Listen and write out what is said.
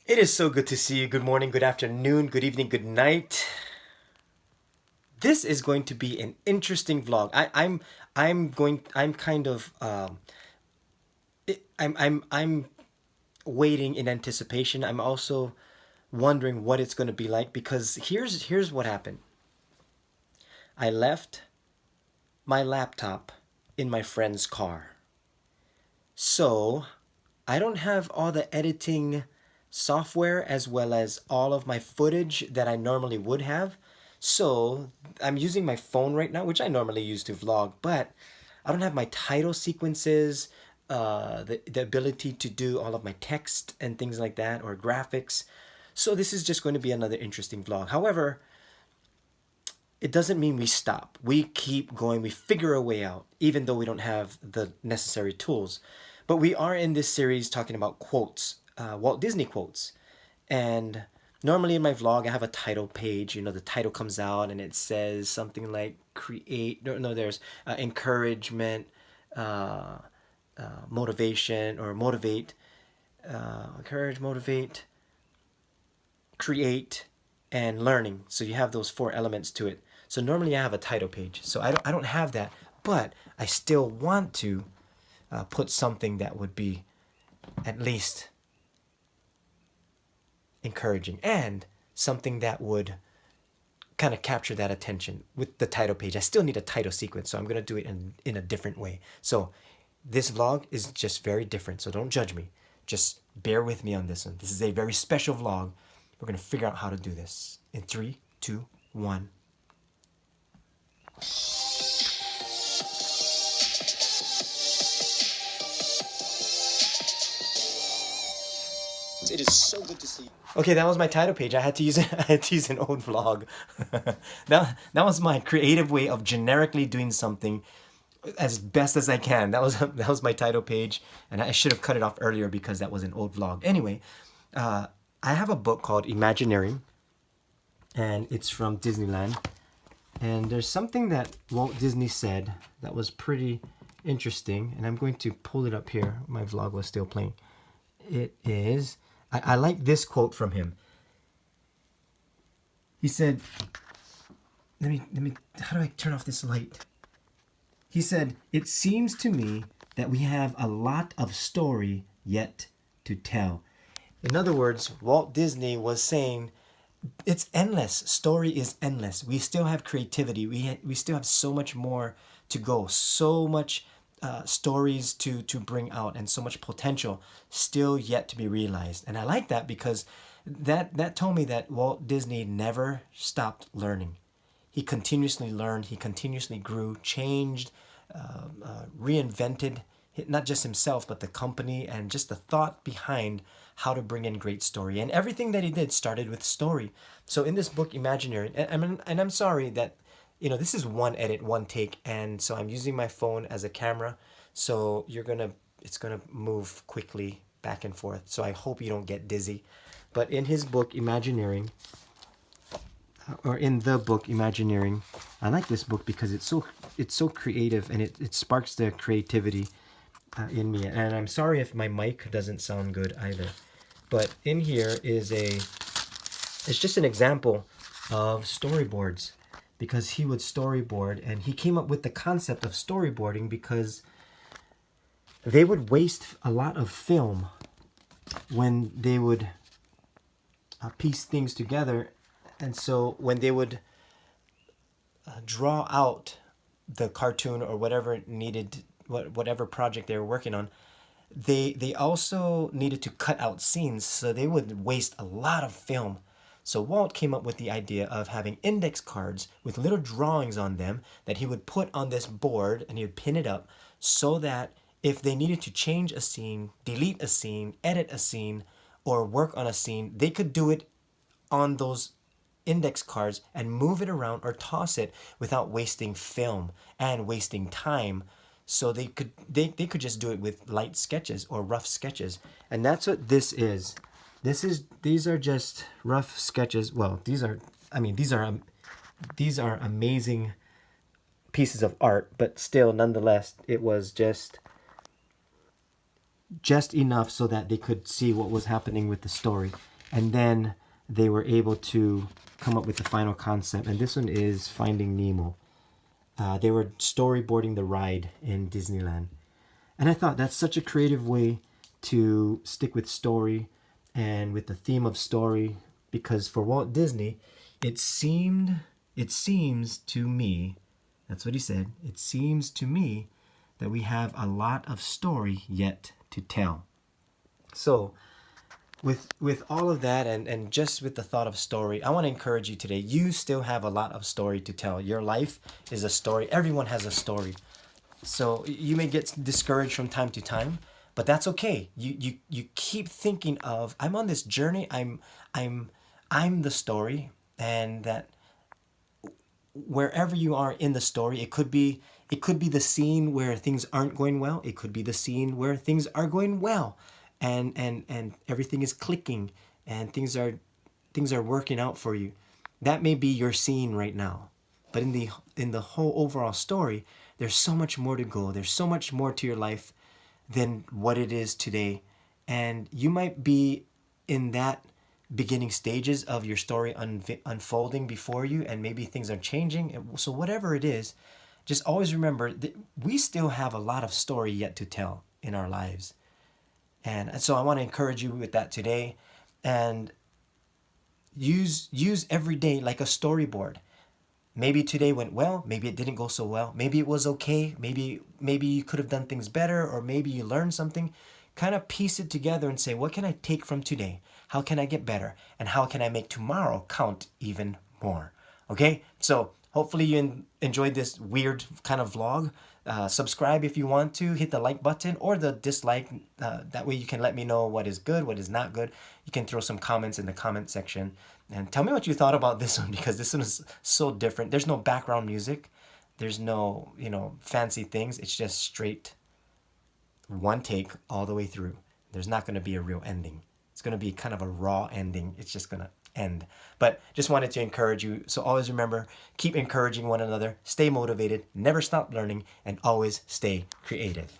It is so good to see you. Good morning, good afternoon, good evening, good night. This is going to be an interesting vlog. I'm kind of I'm waiting in anticipation. I'm also wondering what it's going to be like because here's what happened. I left my laptop in my friend's car. So, I don't have all the editing software as well as all of my footage that I normally would have. So, I'm using my phone right now, which I normally use to vlog, but I don't have my title sequences, the ability to do all of my text and things like that, or graphics. So, this is just going to be another interesting vlog. However, it doesn't mean we stop. We keep going. We figure a way out, even though we don't have the necessary tools. But we are in this series talking about quotes, Walt Disney quotes. And normally in my vlog, I have a title page. You know, the title comes out and it says something like create, no, there's encouragement, motivation, or motivate, encourage, motivate, create, and learning. So you have those four elements to it. So normally I have a title page. So I don't have that, but I still want to put something that would be at least encouraging and something that would kind of capture that attention with the title page. I still need a title sequence, so I'm going to do it in a different way. So this vlog is just very different, so don't judge me. Just bear with me on this one. This is a very special vlog. We're going to figure out how to do this. In 3, 2, 1. It is so good to see you. Okay, that was my title page. I had to use I had to use an old vlog. that was my creative way of generically doing something as best as I can. That was my title page, and I should have cut it off earlier because that was an old vlog. Anyway, I have a book called Imagineering, and it's from Disneyland. And there's something that Walt Disney said that was pretty interesting, and I'm going to pull it up here. My vlog was still playing. It is, I like this quote from him. He said, let me, how do I turn off this light? He said, "It seems to me that we have a lot of story yet to tell." In other words, Walt Disney was saying, it's endless. Story is endless. We still have creativity. We still have so much more to go. So much stories to bring out, and so much potential still yet to be realized. And I like that because that told me that Walt Disney never stopped learning. He continuously learned. He continuously grew, changed, reinvented, not just himself, but the company, and just the thought behind how to bring in great story. And everything that he did started with story. So in this book, Imaginary, and I'm sorry that, you know, this is one edit, one take, and so I'm using my phone as a camera. So it's gonna move quickly back and forth. So I hope you don't get dizzy. But in his book, Imagineering, or in the book Imagineering, I like this book because it's so creative, and it sparks the creativity in me. And I'm sorry if my mic doesn't sound good either. But in here is it's just an example of storyboards, because he would storyboard, and he came up with the concept of storyboarding because they would waste a lot of film when they would piece things together. And so when they would draw out the cartoon or whatever needed, whatever project they were working on, they also needed to cut out scenes, so they would waste a lot of film. So Walt came up with the idea of having index cards with little drawings on them that he would put on this board, and he would pin it up so that if they needed to change a scene, delete a scene, edit a scene, or work on a scene, they could do it on those index cards and move it around or toss it without wasting film and wasting time. So they could just do it with light sketches or rough sketches. And that's what this is. These are just rough sketches. Well, these are amazing pieces of art, but still, nonetheless, it was just enough so that they could see what was happening with the story. and then they were able to come up with the final concept. And this one is Finding Nemo. They were storyboarding the ride in Disneyland. And I thought that's such a creative way to stick with story and with the theme of story, because for Walt Disney, it seems to me, that's what he said, it seems to me that we have a lot of story yet to tell. So with all of that, and just with the thought of story, I want to encourage you today. You still have a lot of story to tell. Your life is a story. Everyone has a story. So you may get discouraged from time to time, but that's okay. You keep thinking of, I'm on this journey. I'm the story, and that wherever you are in the story, it could be the scene where things aren't going well. It could be the scene where things are going well, and everything is clicking, and things are working out for you. That may be your scene right now, but in the whole overall story, there's so much more to go. There's so much more to your life than what it is today, and you might be in that beginning stages of your story unfolding before you, and maybe things are changing. So whatever it is, just always remember that we still have a lot of story yet to tell in our lives. And so I want to encourage you with that today, and use every day like a storyboard. Maybe today went well, maybe it didn't go so well, maybe it was okay, maybe you could have done things better, or maybe you learned something. Kind of piece it together and say, what can I take from today? How can I get better? And how can I make tomorrow count even more? Okay, so hopefully you enjoyed this weird kind of vlog. Subscribe if you want to, hit the like button or the dislike. That way you can let me know what is good, what is not good. You can throw some comments in the comment section and tell me what you thought about this one, because this one is so different. There's no background music. There's no, fancy things. It's just straight one take all the way through. There's not going to be a real ending. It's going to be kind of a raw ending. It's just going to end. But just wanted to encourage you. So always remember, keep encouraging one another, stay motivated, never stop learning, and always stay creative.